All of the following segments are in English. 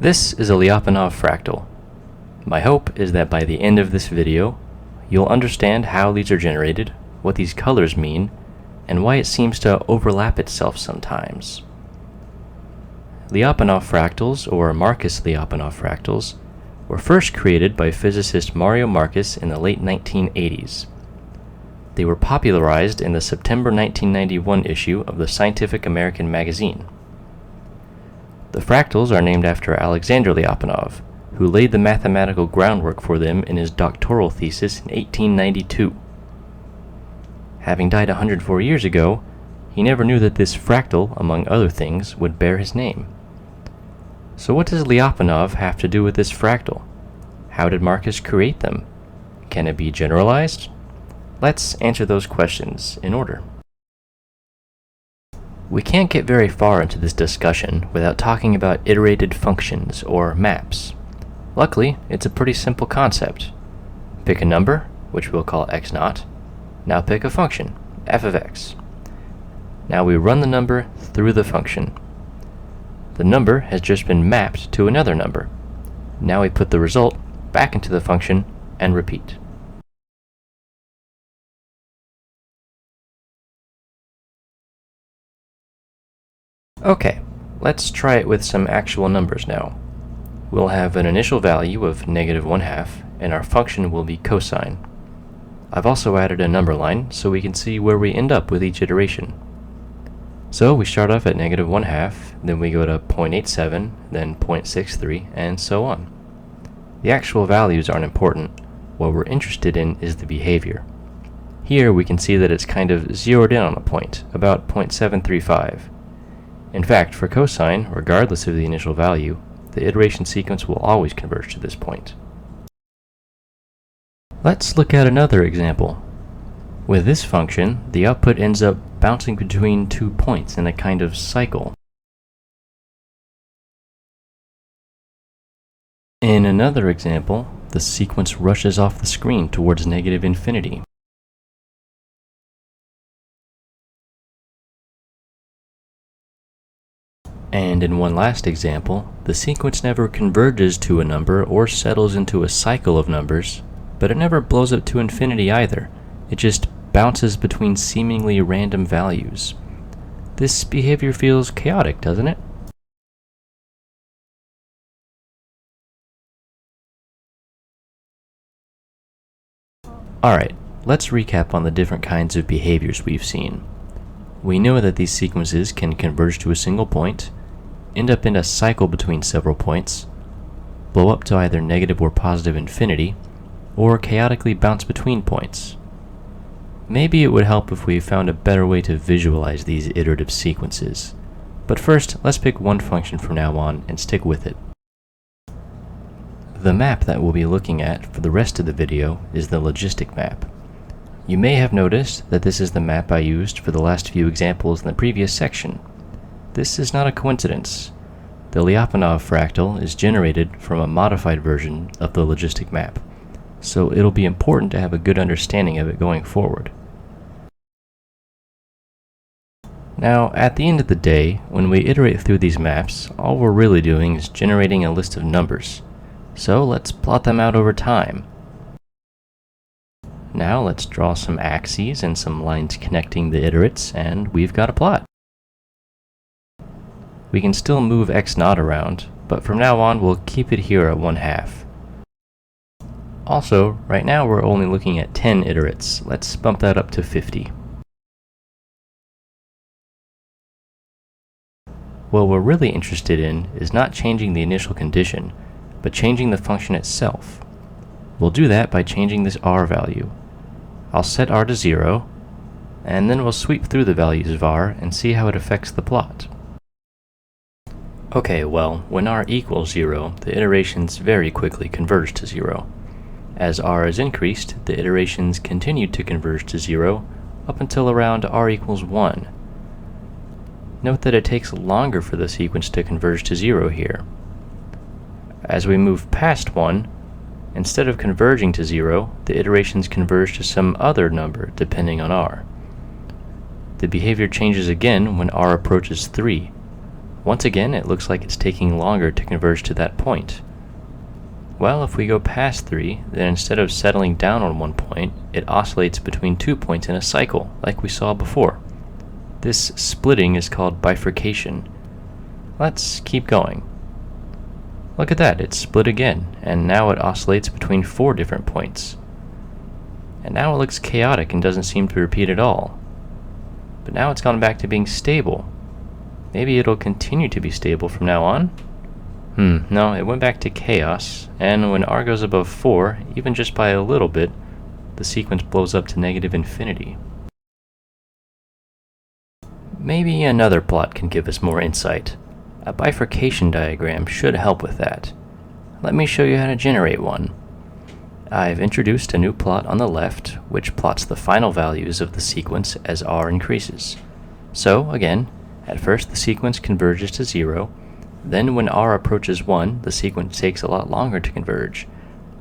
This is a Lyapunov fractal. My hope is that by the end of this video, you'll understand how these are generated, what these colors mean, and why it seems to overlap itself sometimes. Lyapunov fractals, or Markus-Lyapunov fractals, were first created by physicist Mario Markus in the late 1980s. They were popularized in the September 1991 issue of the Scientific American magazine. The fractals are named after Alexander Lyapunov, who laid the mathematical groundwork for them in his doctoral thesis in 1892. Having died 104 years ago, he never knew that this fractal, among other things, would bear his name. So what does Lyapunov have to do with this fractal? How did Markus create them? Can it be generalized? Let's answer those questions in order. We can't get very far into this discussion without talking about iterated functions, or maps. Luckily, it's a pretty simple concept. Pick a number, which we'll call x0. Now pick a function, f of x. Now we run the number through the function. The number has just been mapped to another number. Now we put the result back into the function and repeat. Okay, let's try it with some actual numbers now. We'll have an initial value of -1/2, and our function will be cosine. I've also added a number line so we can see where we end up with each iteration. So we start off at -1/2, then we go to 0.87, then 0.63, and so on. The actual values aren't important. What we're interested in is the behavior. Here we can see that it's kind of zeroed in on a point, about 0.735. In fact, for cosine, regardless of the initial value, the iteration sequence will always converge to this point. Let's look at another example. With this function, the output ends up bouncing between 2 points in a kind of cycle. In another example, the sequence rushes off the screen towards -infinity. And in one last example, the sequence never converges to a number or settles into a cycle of numbers, but it never blows up to infinity either. It just bounces between seemingly random values. This behavior feels chaotic, doesn't it? Alright, let's recap on the different kinds of behaviors we've seen. We know that these sequences can converge to a single point, end up in a cycle between several points, blow up to either negative or positive infinity, or chaotically bounce between points. Maybe it would help if we found a better way to visualize these iterative sequences. But first, let's pick one function from now on and stick with it. The map that we'll be looking at for the rest of the video is the Logistic Map. You may have noticed that this is the map I used for the last few examples in the previous section. This is not a coincidence. The Lyapunov fractal is generated from a modified version of the Logistic Map, so it'll be important to have a good understanding of it going forward. Now, at the end of the day, when we iterate through these maps, all we're really doing is generating a list of numbers. So let's plot them out over time. Now let's draw some axes and some lines connecting the iterates, and we've got a plot. We can still move x0 around, but from now on we'll keep it here at 1/2. Also, right now we're only looking at 10 iterates. Let's bump that up to 50. What we're really interested in is not changing the initial condition, but changing the function itself. We'll do that by changing this r value. I'll set r to 0, and then we'll sweep through the values of r and see how it affects the plot. Okay, well, when r equals 0, the iterations very quickly converge to 0. As r is increased, the iterations continue to converge to 0 up until around r equals 1. Note that it takes longer for the sequence to converge to 0 here. As we move past 1, instead of converging to 0, the iterations converge to some other number depending on r. The behavior changes again when r approaches 3. Once again, it looks like it's taking longer to converge to that point. Well, if we go past 3, then instead of settling down on one point, it oscillates between 2 points in a cycle, like we saw before. This splitting is called bifurcation. Let's keep going. Look at that, it's split again, and now it oscillates between 4 different points. And now it looks chaotic and doesn't seem to repeat at all. But now it's gone back to being stable. Maybe it'll continue to be stable from now on? No, it went back to chaos, and when r goes above 4, even just by a little bit, the sequence blows up to negative infinity. Maybe another plot can give us more insight. A bifurcation diagram should help with that. Let me show you how to generate one. I've introduced a new plot on the left, which plots the final values of the sequence as r increases. So, again, at first the sequence converges to 0, then when r approaches 1, the sequence takes a lot longer to converge.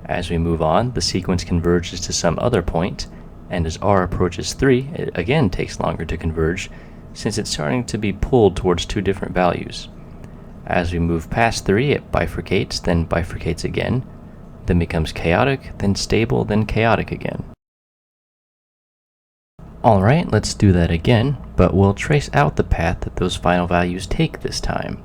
As we move on, the sequence converges to some other point, and as r approaches 3, it again takes longer to converge, since it's starting to be pulled towards 2 different values. As we move past 3, it bifurcates, then bifurcates again, then becomes chaotic, then stable, then chaotic again. Alright, let's do that again, but we'll trace out the path that those final values take this time.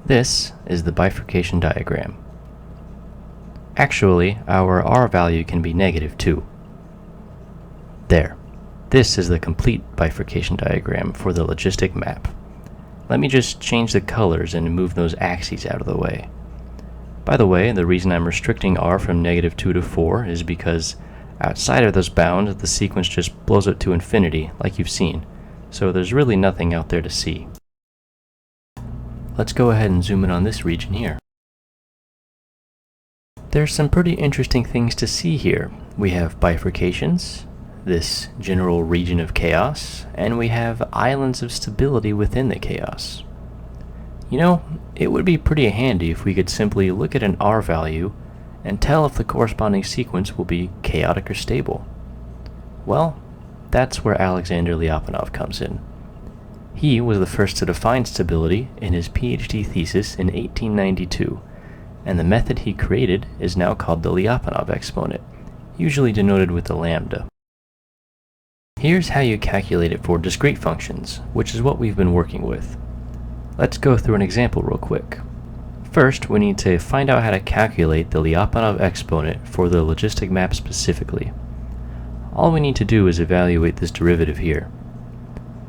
This is the bifurcation diagram. Actually, our r value can be negative too. There. This is the complete bifurcation diagram for the logistic map. Let me just change the colors and move those axes out of the way. By the way, the reason I'm restricting r from negative 2 to 4 is because outside of those bounds, the sequence just blows up to infinity, like you've seen, so there's really nothing out there to see. Let's go ahead and zoom in on this region here. There's some pretty interesting things to see here. We have bifurcations, this general region of chaos, and we have islands of stability within the chaos. You know, it would be pretty handy if we could simply look at an r value and tell if the corresponding sequence will be chaotic or stable. Well, that's where Alexander Lyapunov comes in. He was the first to define stability in his PhD thesis in 1892, and the method he created is now called the Lyapunov Exponent, usually denoted with the lambda. Here's how you calculate it for discrete functions, which is what we've been working with. Let's go through an example real quick. First, we need to find out how to calculate the Lyapunov exponent for the logistic map specifically. All we need to do is evaluate this derivative here.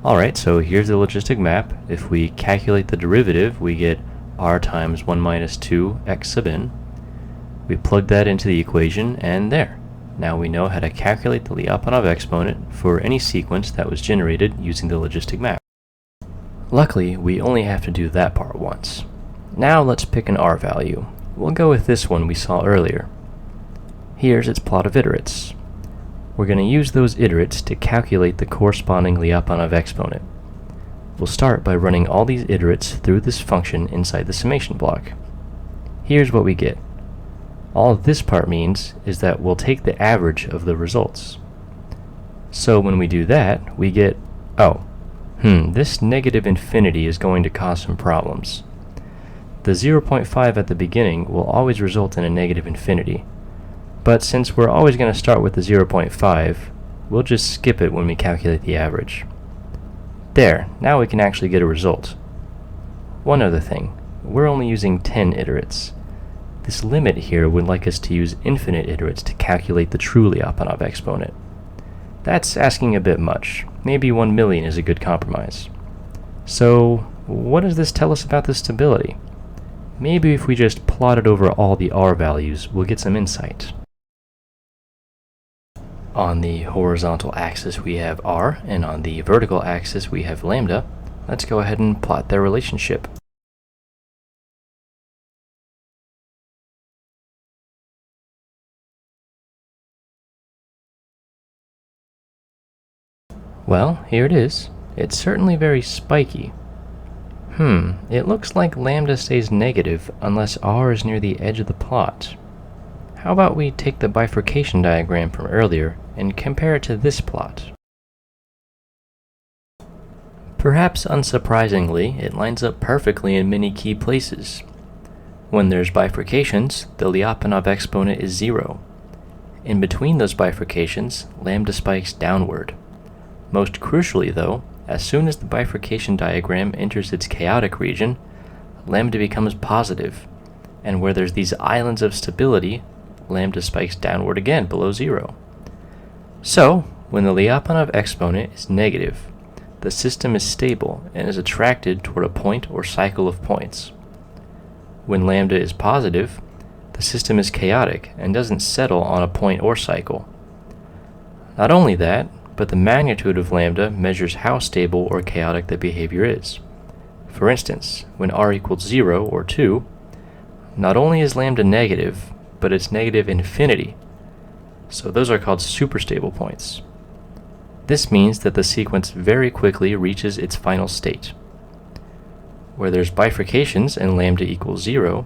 Alright, so here's the logistic map. If we calculate the derivative, we get r times 1 minus 2 x sub n. We plug that into the equation, and there. Now we know how to calculate the Lyapunov exponent for any sequence that was generated using the logistic map. Luckily, we only have to do that part once. Now let's pick an r value. We'll go with this one we saw earlier. Here's its plot of iterates. We're going to use those iterates to calculate the corresponding Lyapunov exponent. We'll start by running all these iterates through this function inside the summation block. Here's what we get. All this part means is that we'll take the average of the results. So when we do that, we get, this negative infinity is going to cause some problems. The 0.5 at the beginning will always result in a negative infinity. But since we're always going to start with the 0.5, we'll just skip it when we calculate the average. There, now we can actually get a result. One other thing, we're only using 10 iterates. This limit here would like us to use infinite iterates to calculate the true Lyapunov exponent. That's asking a bit much. Maybe 1 million is a good compromise. So, what does this tell us about the stability? Maybe if we just plot it over all the r values, we'll get some insight. On the horizontal axis we have r, and on the vertical axis we have lambda. Let's go ahead and plot their relationship. Well, here it is. It's certainly very spiky. It looks like lambda stays negative unless r is near the edge of the plot. How about we take the bifurcation diagram from earlier and compare it to this plot? Perhaps unsurprisingly, it lines up perfectly in many key places. When there's bifurcations, the Lyapunov exponent is 0. In between those bifurcations, lambda spikes downward. Most crucially though, as soon as the bifurcation diagram enters its chaotic region, lambda becomes positive, and where there's these islands of stability, lambda spikes downward again below 0. So, when the Lyapunov exponent is negative, the system is stable and is attracted toward a point or cycle of points. When lambda is positive, the system is chaotic and doesn't settle on a point or cycle. Not only that, but the magnitude of lambda measures how stable or chaotic the behavior is. For instance, when r equals 0 or 2, not only is lambda negative, but it's negative infinity. So those are called superstable points. This means that the sequence very quickly reaches its final state. Where there's bifurcations and lambda equals 0,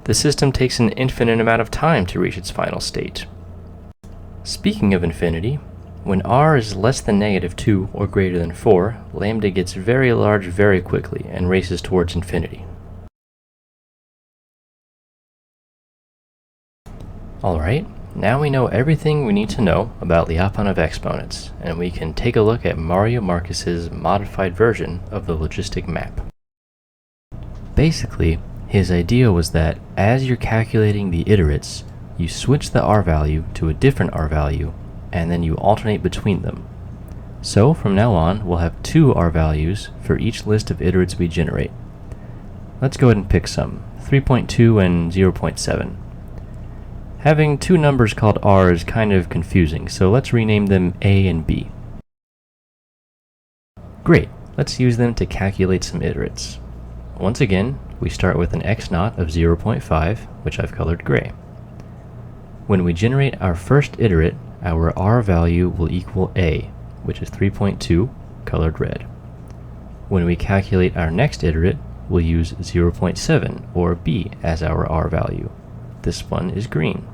the system takes an infinite amount of time to reach its final state. Speaking of infinity, when r is less than -2 or greater than 4, lambda gets very large very quickly and races towards infinity. Alright, now we know everything we need to know about Lyapunov exponents, and we can take a look at Mario Markus's modified version of the logistic map. Basically, his idea was that as you're calculating the iterates, you switch the r value to a different r value, and then you alternate between them. So from now on, we'll have 2 r values for each list of iterates we generate. Let's go ahead and pick some, 3.2 and 0.7. Having 2 numbers called r is kind of confusing, so let's rename them a and b. Great, let's use them to calculate some iterates. Once again, we start with an x0 of 0.5, which I've colored gray. When we generate our first iterate, our r value will equal a, which is 3.2, colored red. When we calculate our next iterate, we'll use 0.7, or b, as our r value. This one is green.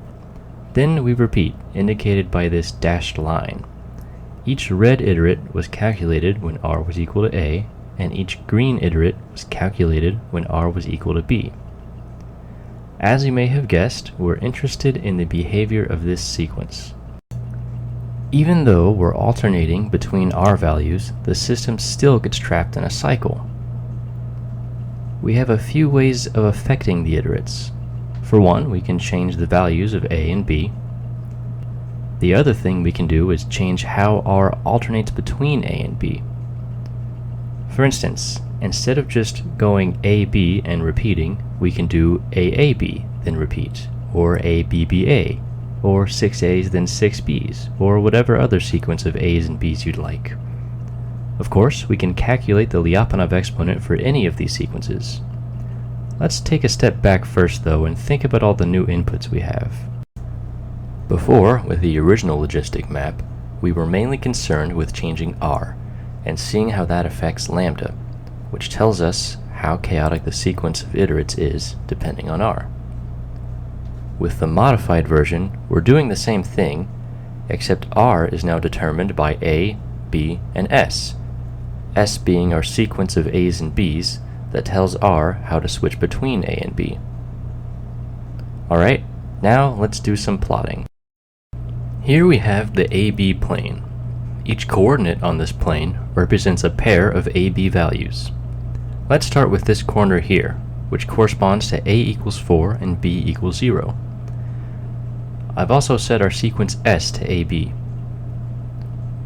Then we repeat, indicated by this dashed line. Each red iterate was calculated when r was equal to a, and each green iterate was calculated when r was equal to b. As you may have guessed, we're interested in the behavior of this sequence. Even though we're alternating between r values, the system still gets trapped in a cycle. We have a few ways of affecting the iterates. For one, we can change the values of a and b. The other thing we can do is change how r alternates between a and b. For instance, instead of just going AB and repeating, we can do AAB, then repeat, or ABBA, or 6A's then 6B's, or whatever other sequence of A's and B's you'd like. Of course, we can calculate the Lyapunov exponent for any of these sequences. Let's take a step back first though and think about all the new inputs we have. Before, with the original logistic map, we were mainly concerned with changing r, and seeing how that affects lambda, which tells us how chaotic the sequence of iterates is depending on r. With the modified version, we're doing the same thing, except r is now determined by a, b, and s being our sequence of a's and b's that tells r how to switch between a and b. Alright, now let's do some plotting. Here we have the AB plane. Each coordinate on this plane represents a pair of AB values. Let's start with this corner here, which corresponds to a equals 4 and b equals 0. I've also set our sequence s to AB.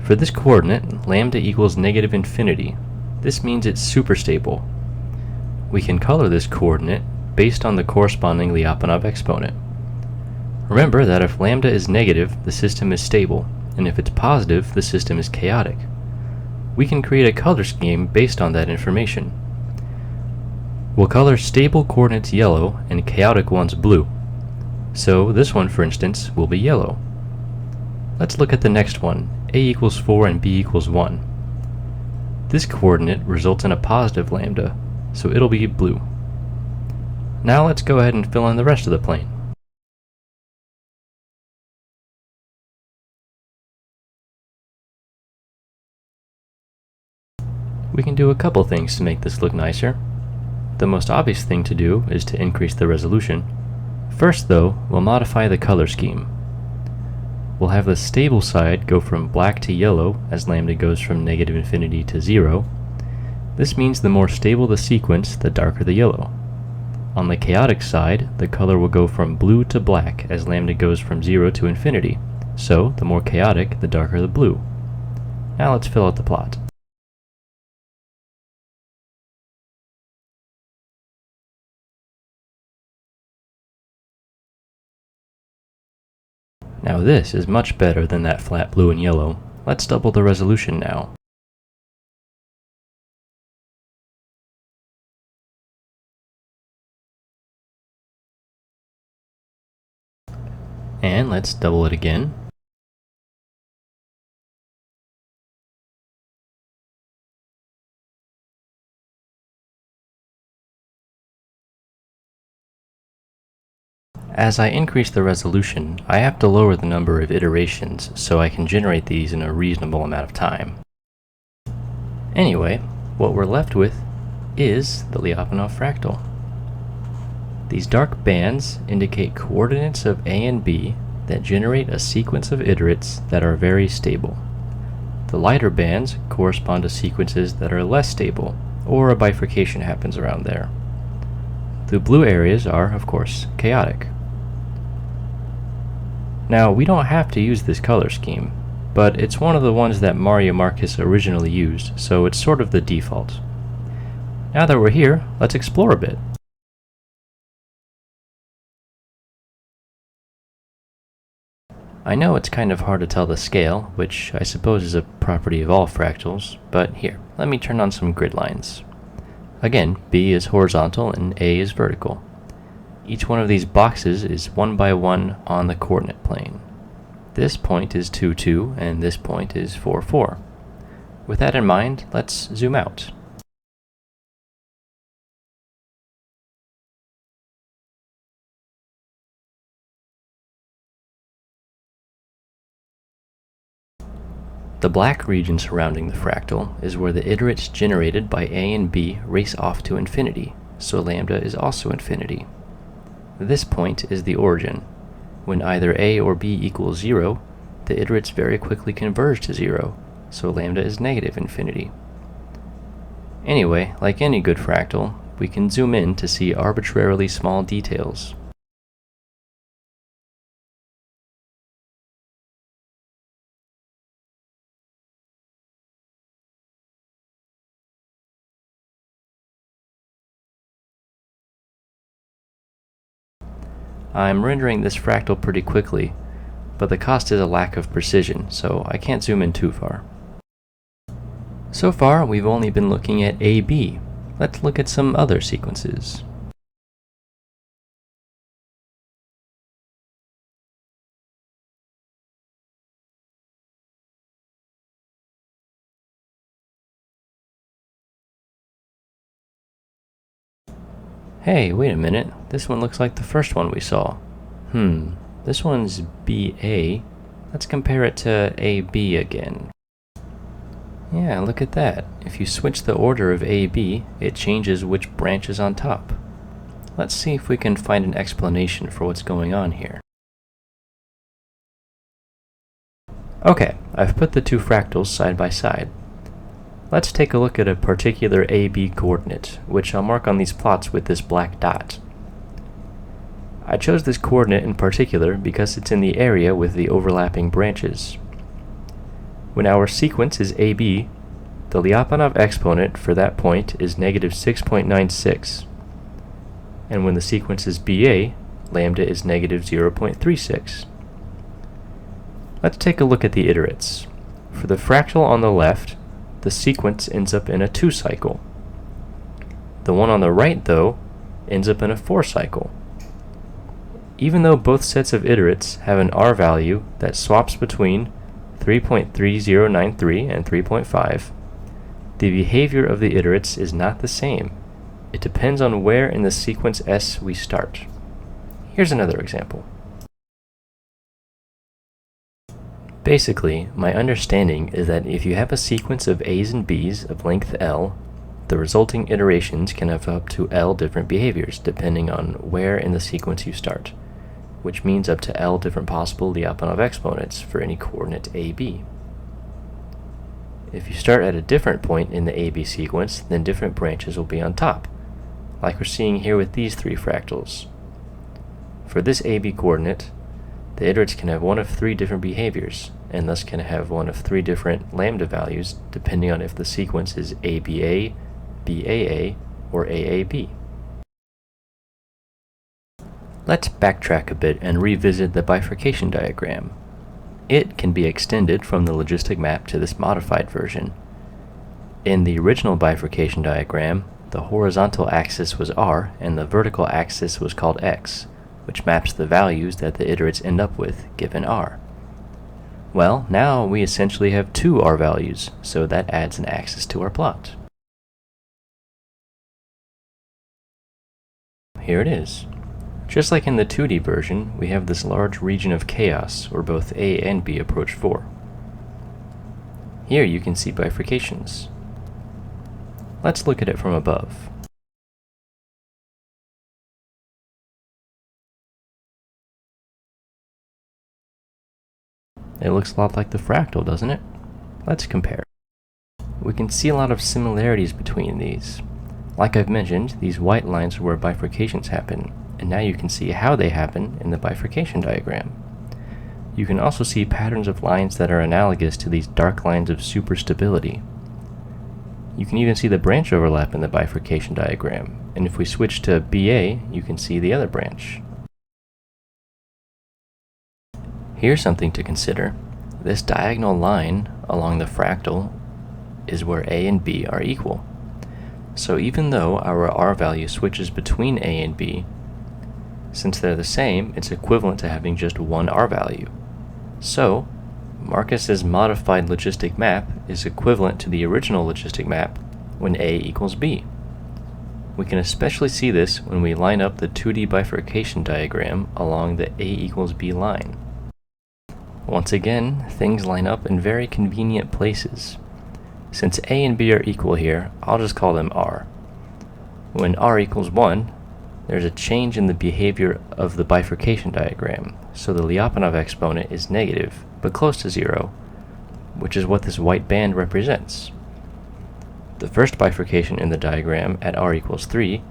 For this coordinate, lambda equals negative infinity. This means it's superstable. We can color this coordinate based on the corresponding Lyapunov exponent. Remember that if lambda is negative, the system is stable, and if it's positive, the system is chaotic. We can create a color scheme based on that information. We'll color stable coordinates yellow and chaotic ones blue. So this one, for instance, will be yellow. Let's look at the next one, a equals 4 and b equals 1. This coordinate results in a positive lambda, so it'll be blue. Now let's go ahead and fill in the rest of the plane. We can do a couple things to make this look nicer. The most obvious thing to do is to increase the resolution. First though, we'll modify the color scheme. We'll have the stable side go from black to yellow as lambda goes from negative infinity to 0. This means the more stable the sequence, the darker the yellow. On the chaotic side, the color will go from blue to black as lambda goes from 0 to infinity. So, the more chaotic, the darker the blue. Now let's fill out the plot. Now this is much better than that flat blue and yellow. Let's double the resolution now. And let's double it again. As I increase the resolution, I have to lower the number of iterations so I can generate these in a reasonable amount of time. Anyway, what we're left with is the Lyapunov fractal. These dark bands indicate coordinates of A and B that generate a sequence of iterates that are very stable. The lighter bands correspond to sequences that are less stable, or a bifurcation happens around there. The blue areas are, of course, chaotic. Now, we don't have to use this color scheme, but it's one of the ones that Mario Markus originally used, so it's sort of the default. Now that we're here, let's explore a bit. I know it's kind of hard to tell the scale, which I suppose is a property of all fractals, but here, let me turn on some grid lines. Again, B is horizontal and A is vertical. Each one of these boxes is 1 by 1 on the coordinate plane. This point is 2, 2, and this point is 4, 4. With that in mind, let's zoom out. The black region surrounding the fractal is where the iterates generated by A and B race off to infinity, so lambda is also infinity. This point is the origin. When either A or B equals 0, the iterates very quickly converge to 0, so lambda is negative infinity. Anyway, like any good fractal, we can zoom in to see arbitrarily small details. I'm rendering this fractal pretty quickly, but the cost is a lack of precision, so I can't zoom in too far. So far, we've only been looking at AB. Let's look at some other sequences. Hey, wait a minute, this one looks like the first one we saw. This one's BA. Let's compare it to AB again. Yeah, look at that. If you switch the order of AB, it changes which branch is on top. Let's see if we can find an explanation for what's going on here. Okay, I've put the two fractals side by side. Let's take a look at a particular AB coordinate, which I'll mark on these plots with this black dot. I chose this coordinate in particular because it's in the area with the overlapping branches. When our sequence is AB, the Lyapunov exponent for that point is negative 6.96. And when the sequence is BA, lambda is negative 0.36. Let's take a look at the iterates. For the fractal on the left, the sequence ends up in a 2 cycle. The one on the right, though, ends up in a 4 cycle. Even though both sets of iterates have an R value that swaps between 3.3093 and 3.5, the behavior of the iterates is not the same. It depends on where in the sequence S we start. Here's another example. Basically, my understanding is that if you have a sequence of A's and B's of length L, the resulting iterations can have up to L different behaviors depending on where in the sequence you start, which means up to L different possible Lyapunov exponents for any coordinate AB. If you start at a different point in the AB sequence, then different branches will be on top, like we're seeing here with these three fractals. For this AB coordinate, the iterates can have one of three different behaviors, and thus can have one of three different lambda values depending on if the sequence is ABA, BAA, or AAB. Let's backtrack a bit and revisit the bifurcation diagram. It can be extended from the logistic map to this modified version. In the original bifurcation diagram, the horizontal axis was R and the vertical axis was called X, which maps the values that the iterates end up with given R. Well, now we essentially have two R values, so that adds an axis to our plot. Here it is. Just like in the 2D version, we have this large region of chaos where both A and B approach 4. Here you can see bifurcations. Let's look at it from above. It looks a lot like the fractal, doesn't it? Let's compare. We can see a lot of similarities between these. Like I've mentioned, these white lines are where bifurcations happen, and now you can see how they happen in the bifurcation diagram. You can also see patterns of lines that are analogous to these dark lines of superstability. You can even see the branch overlap in the bifurcation diagram, and if we switch to BA, you can see the other branch. Here's something to consider. This diagonal line along the fractal is where A and B are equal. So even though our R value switches between A and B, since they're the same, it's equivalent to having just one R value. So, Markus's modified logistic map is equivalent to the original logistic map when A equals B. We can especially see this when we line up the 2D bifurcation diagram along the A equals B line. Once again, things line up in very convenient places. Since A and B are equal here, I'll just call them R. When R equals 1, there's a change in the behavior of the bifurcation diagram, so the Lyapunov exponent is negative, but close to 0, which is what this white band represents. The first bifurcation in the diagram at R equals 3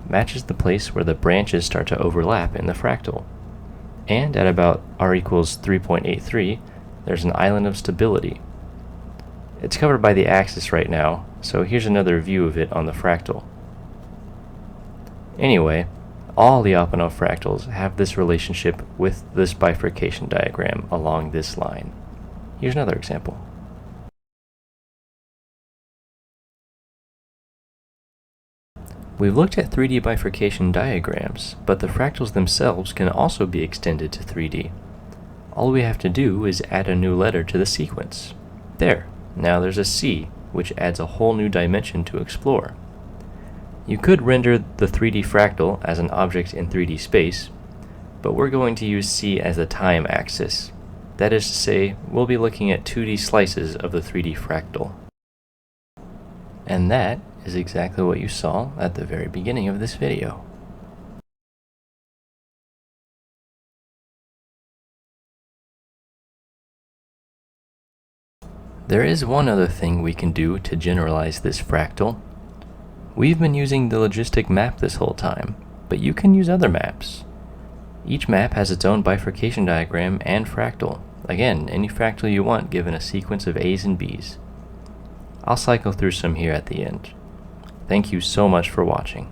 matches the place where the branches start to overlap in the fractal. And at about R equals 3.83, there's an island of stability. It's covered by the axis right now, so here's another view of it on the fractal. Anyway, all Lyapunov fractals have this relationship with this bifurcation diagram along this line. Here's another example. We've looked at 3D bifurcation diagrams, but the fractals themselves can also be extended to 3D. All we have to do is add a new letter to the sequence. There, now there's a C, which adds a whole new dimension to explore. You could render the 3D fractal as an object in 3D space, but we're going to use C as the time axis. That is to say, we'll be looking at 2D slices of the 3D fractal. And that is exactly what you saw at the very beginning of this video. There is one other thing we can do to generalize this fractal. We've been using the logistic map this whole time, but you can use other maps. Each map has its own bifurcation diagram and fractal. Again, any fractal you want given a sequence of A's and B's. I'll cycle through some here at the end. Thank you so much for watching.